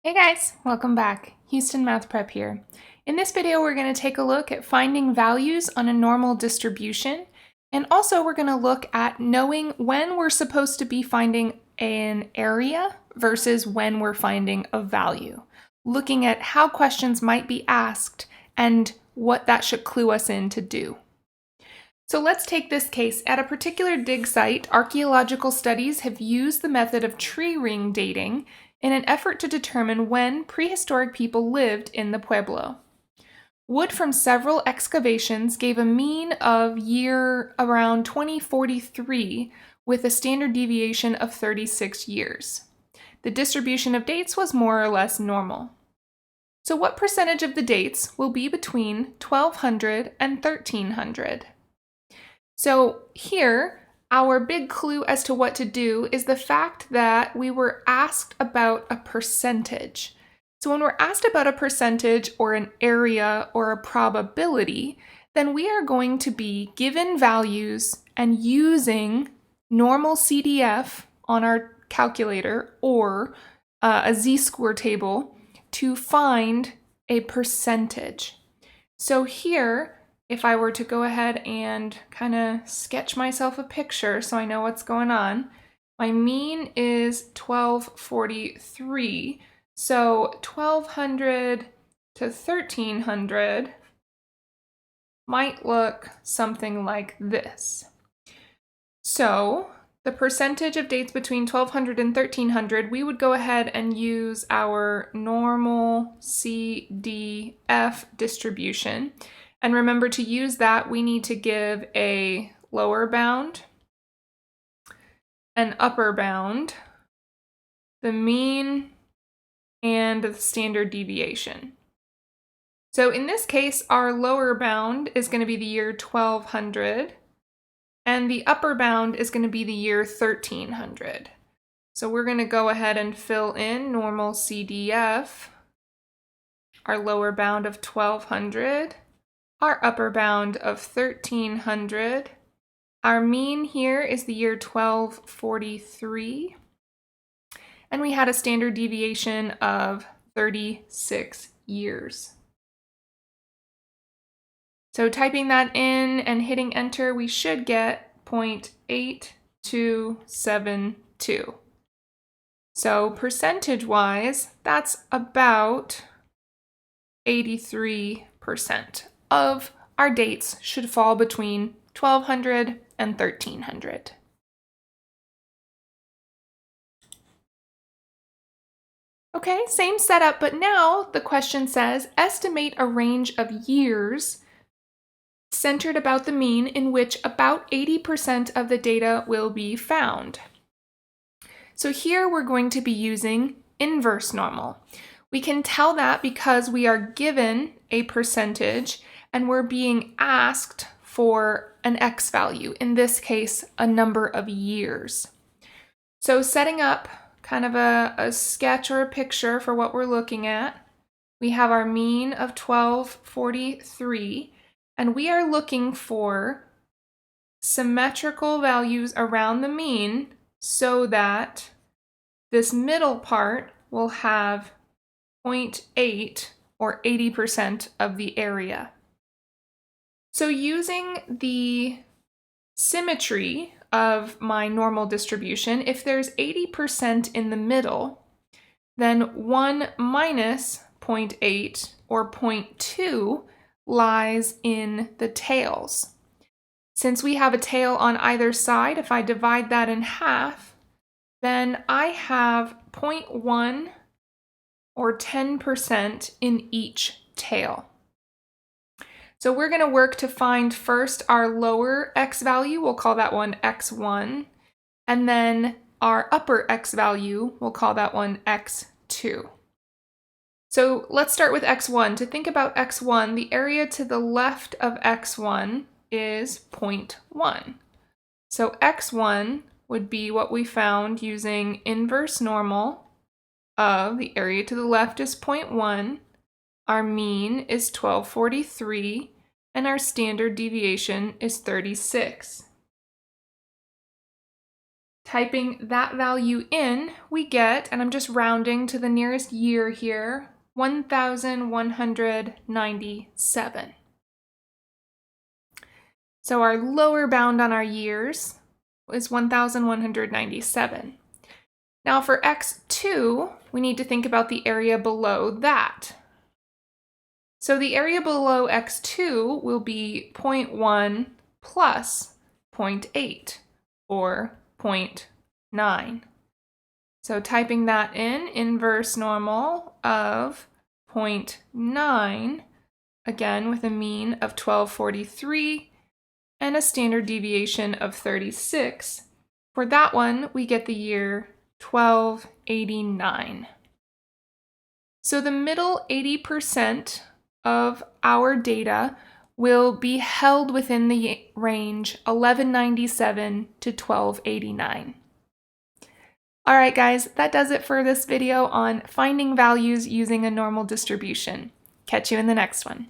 Hey guys, welcome back. Houston Math Prep here. In this video, we're going to take a look at finding values on a normal distribution, and also we're going to look at knowing when we're supposed to be finding an area versus when we're finding a value, looking at how questions might be asked and what that should clue us in to do. So let's take this case. At a particular dig site, archaeological studies have used the method of tree ring dating in an effort to determine when prehistoric people lived in the pueblo. Wood from several excavations gave a mean of year around 2043 with a standard deviation of 36 years. The distribution of dates was more or less normal. So what percentage of the dates will be between 1200 and 1300? So here, our big clue as to what to do is the fact that we were asked about a percentage. So when we're asked about a percentage or an area or a probability, then we are going to be given values and using normal CDF on our calculator or a z-score table to find a percentage. So here, if I were to go ahead and kind of sketch myself a picture so I know what's going on, my mean is 1243. So 1200 to 1300 might look something like this. So the percentage of dates between 1200 and 1300, we would go ahead and use our normal CDF distribution. And remember, to use that, we need to give a lower bound, an upper bound, the mean, and the standard deviation. So in this case, our lower bound is going to be the year 1200, and the upper bound is going to be the year 1300. So we're going to go ahead and fill in normal CDF, our lower bound of 1200, our upper bound of 1300. Our mean here is the year 1243. And we had a standard deviation of 36 years. So typing that in and hitting enter, we should get 0.8272. So percentage-wise, that's about 83% of our dates should fall between 1200 and 1300. Okay, same setup, but now the question says, estimate a range of years centered about the mean in which about 80% of the data will be found. So here we're going to be using inverse normal. We can tell that because we are given a percentage and we're being asked for an X value, in this case, a number of years. So setting up kind of a sketch or a picture for what we're looking at, we have our mean of 1243, and we are looking for symmetrical values around the mean so that this middle part will have 0.8 or 80% of the area. So using the symmetry of my normal distribution, if there's 80% in the middle, then 1 minus 0.8 or 0.2 lies in the tails. Since we have a tail on either side, if I divide that in half, then I have 0.1 or 10% in each tail. So we're going to work to find first our lower x value, we'll call that one x1, and then our upper x value, we'll call that one x2. So let's start with x1. To think about x1, the area to the left of x1 is 0.1. So x1 would be what we found using inverse normal of the area to the left is 0.1, our mean is 1243, and our standard deviation is 36. Typing that value in, we get, and I'm just rounding to the nearest year here, 1,197. So our lower bound on our years is 1,197. Now for x2, we need to think about the area below that. So the area below x2 will be 0.1 plus 0.8, or 0.9. So typing that in, inverse normal of 0.9, again with a mean of 1243 and a standard deviation of 36. For that one, we get the year 1289. So the middle 80% of our data will be held within the range 1197 to 1289. All right, guys, that does it for this video on finding values using a normal distribution. Catch you in the next one.